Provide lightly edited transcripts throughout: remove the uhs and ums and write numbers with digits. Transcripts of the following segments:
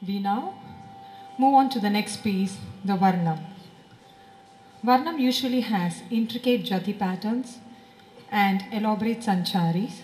We now move on to the next piece, the Varnam. Varnam usually has intricate jati patterns and elaborate sancharis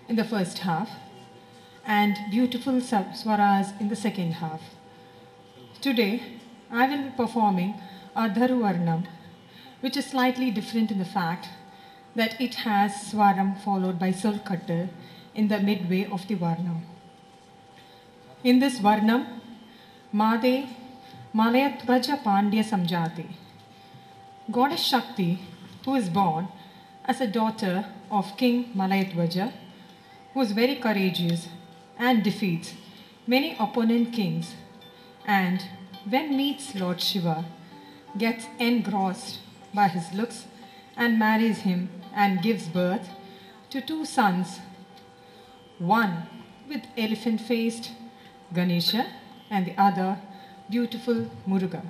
in the first half and beautiful swaras in the second half. Today, I will be performing a Dharu Varnam, which is slightly different in the fact that it has swaram followed by sulkattu in the midway of the Varnam. In this Varnam, Made Malayatvaja Pandya Samjati, Goddess Shakti, who is born as a daughter of King Malayatvaja, who is very courageous and defeats many opponent kings, and when meets Lord Shiva, gets engrossed by his looks and marries him and gives birth to two sons, one with elephant-faced Ganesha and the other beautiful Muruga.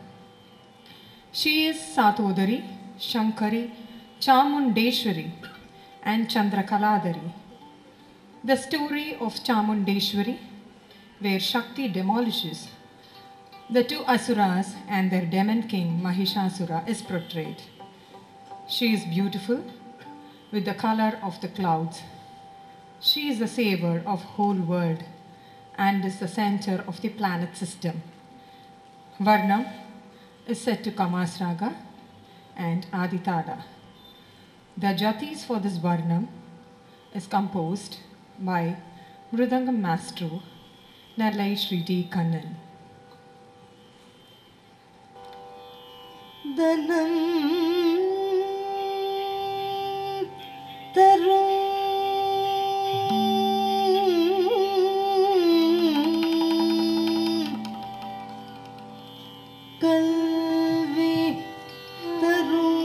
She is Satodari, Shankari, Chamundeshwari and Chandrakaladari. The story of Chamundeshwari, where Shakti demolishes the two Asuras and their demon king Mahishasura, is portrayed. She is beautiful with the color of the clouds. She is the savior of whole world and is the center of the planet system. Varnam is set to Kamas Raga and Aditada. The jatis for this Varnam is composed by Mridangam Maestro Nallai Sri D. Kannan. Danam tarum kalvi tarum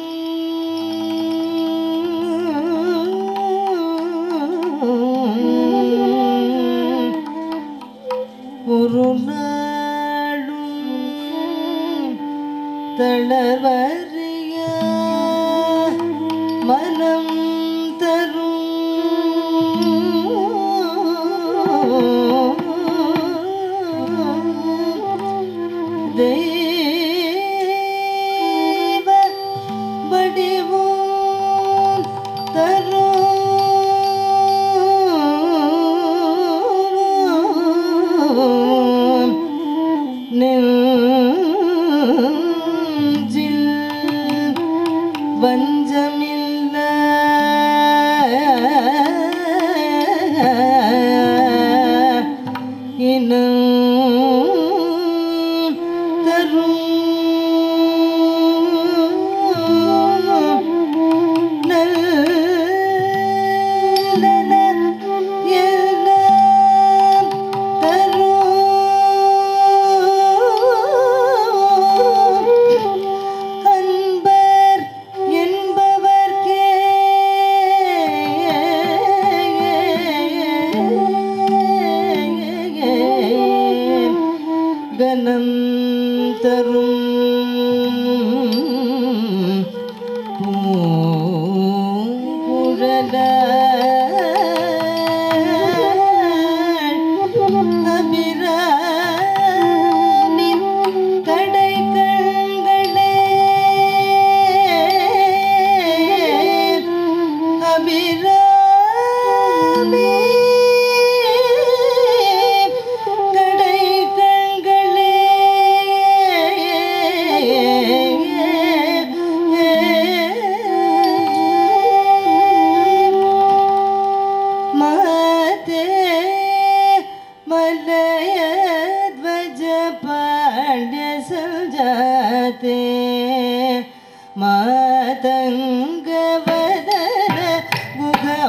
urunadum தளவறிய மனம் தரும் தெய்வ வடிவும் தரும் வஞ்சமில்ல இனம் தரும் நல்லன எல்லாம் தரும் அன்பர் என்பவர்க்கே கனம் தரும் பூங்குழல அபிராமின் கடை கண்களே அபிராமி கடை கண்களே மாதே மலயத்வஜ பாண்ய சஞ்சாதே மாதங்க வதன குகா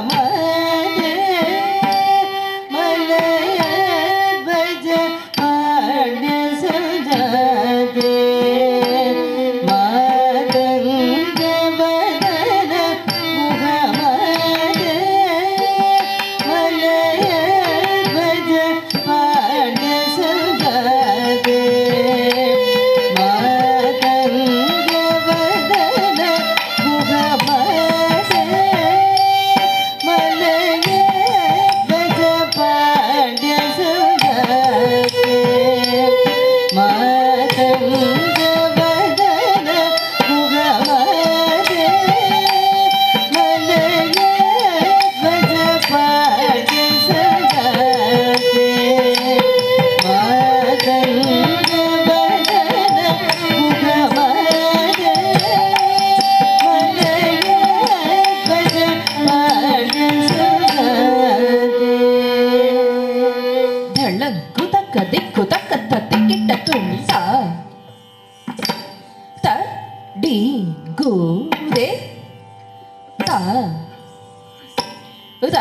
த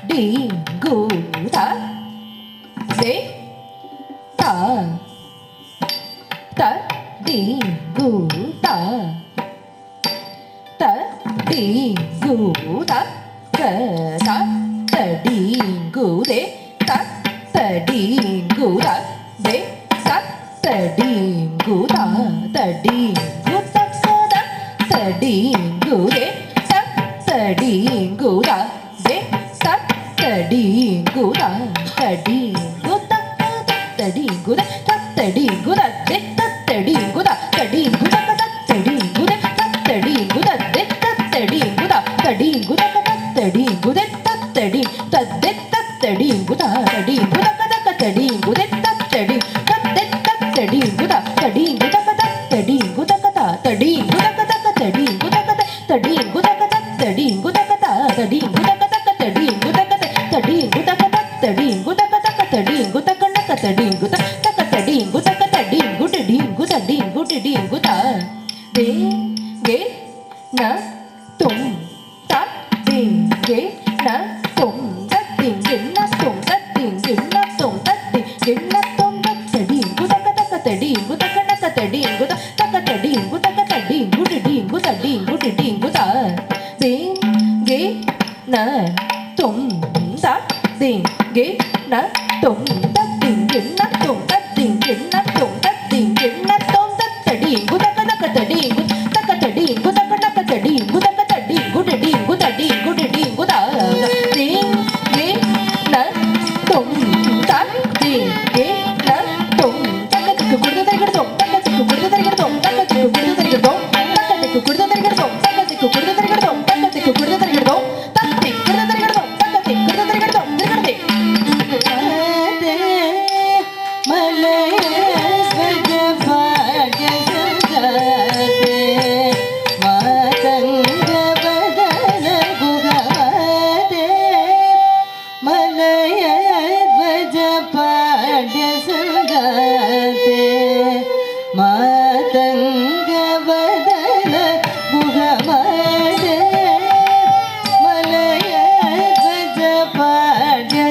டி கு த தே த த டி கு த த டி கு த த த த டி கு தே த த டி கு த தே த த டி கு த த டி கு த த த டி கு தே த த டி கு த தே த த டி கு த த டி கு த த டி கு த த டி கு த தே த டி கு த த டி கு த த டி கு த த டி கு த தே த டி கு த த டி கு த த டி கு த த டி த தே த டி கு த த டி கு த த டி கு த த டி த தே த டி கு த த டி கு த த டி கு த த டி கு த த டி கு த த டி கு த த டி கு த த டி கு த த டி கு த த டி கு த ತ டி கு த ತ டி கு ತ ಕ ಡಿ ಗು ತ ತ ಡಿ ಗು ತ ಕ ಡಿ ಗು ಟ ಡಿ ಗು ತ ಡಿ ಗು ಟ ಡಿ ಗು ತ ದೆ ಗೆ ನ ತುಂ ತ ದೆ ಗೆ ನ ತುಂ ತ ದಿ ಗೆ ನ ತುಂ ತ ದಿ ಗೆ ನ ತುಂ ತ ದಿ ಗೆ ನ ತುಂ ತ ಡಿ ಗು ತ ಡಿ ಗು ತ ಕ ಡಿ ಗು ತ ಡಿ ಗು ತ ಡಿ ಗು ಟ ಡಿ ಗು ತ ಡಿ ಗು ಟ ಡಿ ಗು ತ ದೆ ಗೆ ನ ತುಂ ತ ದಿ ಗೆ ನ ತುಂ ತ ದಿ ಗೆ ನ ತುಂ ತ ದಿ ಗೆ ನ ತುಂ ತ ದಿ ಗೆ ನ ತುಂ ತ ಡಿ ಗು ತ ಡಿ ಗು ತ ಡಿ ಗು ತ ಡಿ ಗು ತ ಡಿ ಗು ಟ ಡಿ ಗು ತ ಡಿ ಗು ಟ ಡಿ ಗು ತ ದಿ ಗೆ ನ ತುಂ ತ ದಿ ಗೆ ನ ತುಂ ತ ಕು ಕುಡ್ದು ತರಿಗಿಡ್ದು ತ ಕು ಕುಡ್ದು ತರಿಗಿಡ್ದು ತ ಕು ಕುಡ್ದು ತರಿಗಿಡ್ದು ತ ಕು ಕುಡ್ದು ತರಿಗಿಡ್ದು ತ ಕು ಕುಡ್ದು ತರಿಗಿಡ್ದು ತ ಕು ಕುಡ್ದು ತರಿಗಿಡ್ದು ತ ಕುಡ್ದು ತರಿಗಿಡ್ದು ತ ಕುಡ್ದು ತರಿಗಿಡ್ದು ತಿರುಗಡೆ ಮಲಯ ಸ್ವಜ ಭಾಗ್ಯ ಸಂಜಾತೆ ಮಾತಂಗ ಬದಲ ಗುಗವಾದೆ ಮಲಯ ಧ್ವಜ ಪಾಡ್ಯ ಸಂಜಾತೆ ಮಾತಂಗ ಬದಲ ಗುಗವಾದೆ ಮಲಯ ಧ್ವಜ ಪಾಡ್ಯ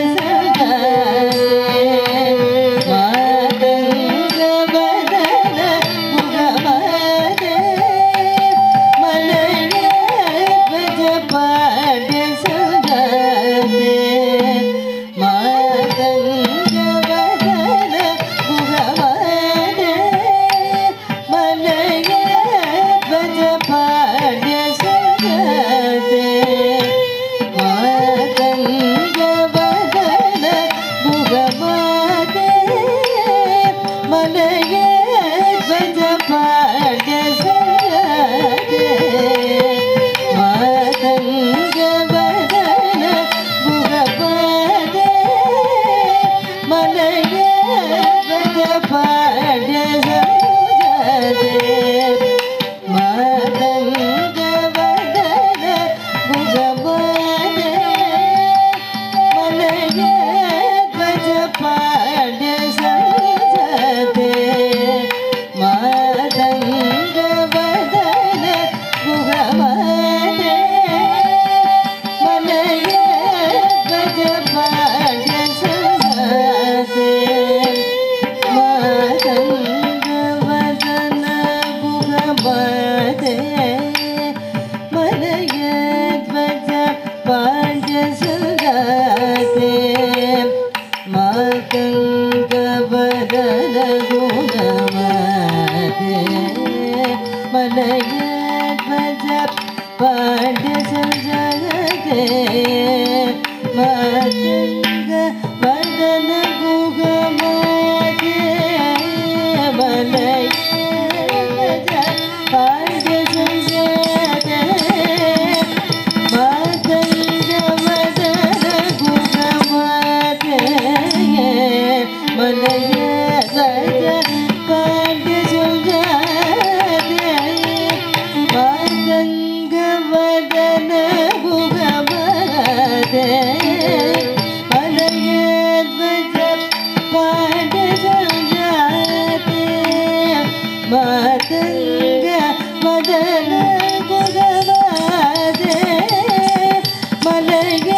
ಮಲಯ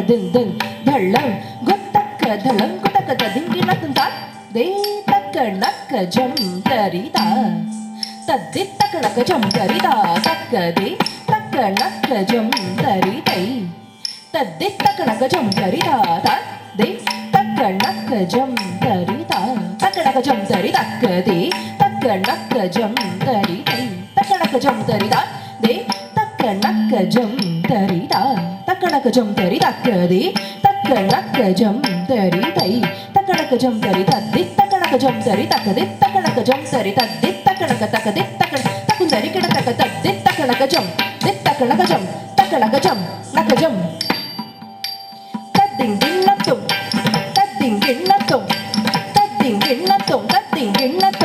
din din dhalam gotaka dhalam gotaka tadingina tanta de takkanaka jam tarida taddi takkanaka jam tarida takkade takkanaka jam taridai taddi takkanaka jam tarida tadde takkanaka jam tarida takkanaka jam tarida takkade takkanaka jam taridai takkanaka jam tarida de takkanaka jam tarida takkanaka jam tarida takkade takkanaka jam taridai takkanaka jam tarida de takkanaka jam tarida takkade takkanaka jam tarida de takkanaka takkade takkanaka takun tarikada takkade de takkanaka jam takkanaka jam nakajam tading din natum tading din natum tading din natum tading din natum